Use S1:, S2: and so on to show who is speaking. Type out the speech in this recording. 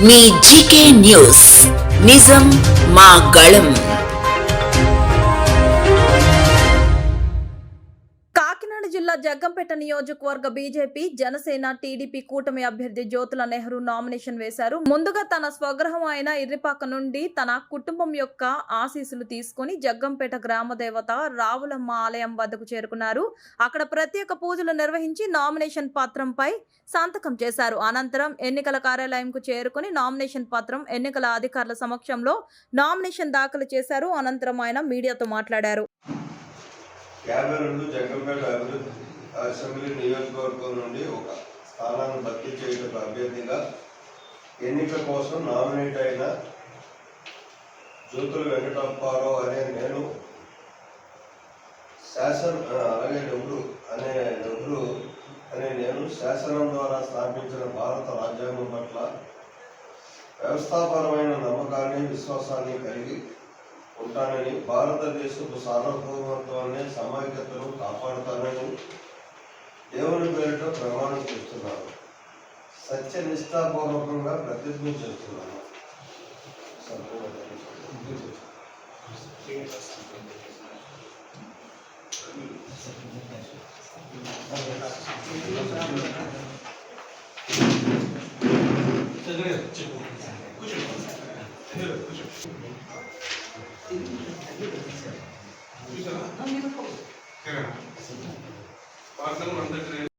S1: మీ GK news నిజం మా గళం.
S2: కాకినాడ జిల్లా జగ్గంపేట నియోజకవర్గ బీజేపీ, జనసేన, టీడీపీ కూటమి అభ్యర్థి జ్యోతుల నెహ్రూ నామినేషన్ వేశారు. ముందుగా తన స్వగృహం అయిన ఇర్రిపాక నుండి తన కుటుంబం యొక్క ఆశీస్సులు తీసుకుని జగ్గంపేట గ్రామ దేవత రావులమ్మ ఆలయం వద్దకు చేరుకున్నారు. అక్కడ ప్రత్యేక పూజలు నిర్వహించి నామినేషన్ పత్రంపై సంతకం చేశారు. అనంతరం ఎన్నికల కార్యాలయంకు చేరుకుని నామినేషన్ పత్రం ఎన్నికల అధికారుల సమక్షంలో నామినేషన్ దాఖలు చేశారు. అనంతరం ఆయన మీడియాతో మాట్లాడారు.
S3: 52 జగ్గంపేట అసెంబ్లీ నియోజకవర్గం నుండి ఒక స్థానాన్ని భర్తీ చేయటకు అభ్యర్థిగా ఎన్నిక కోసం నామినేట్ అయిన జ్యోతుల వెంకటప్పారావు అనే నేను శాసనం ద్వారా స్థాపించిన భారత రాజ్యాంగం పట్ల వ్యవస్థాపరమైన నమ్మకాన్ని, విశ్వాసాన్ని కలిగి ఉంటానని, భారతదేశపు సార్వభౌమత్వాన్ని, సమైక్యతను కాపాడుతానని దేవుని పేరిట ప్రమాణం చేస్తున్నాను. సత్యనిష్టాపూర్వకంగా ప్రతిజ్ఞ చేస్తున్నాను.
S4: చూసారా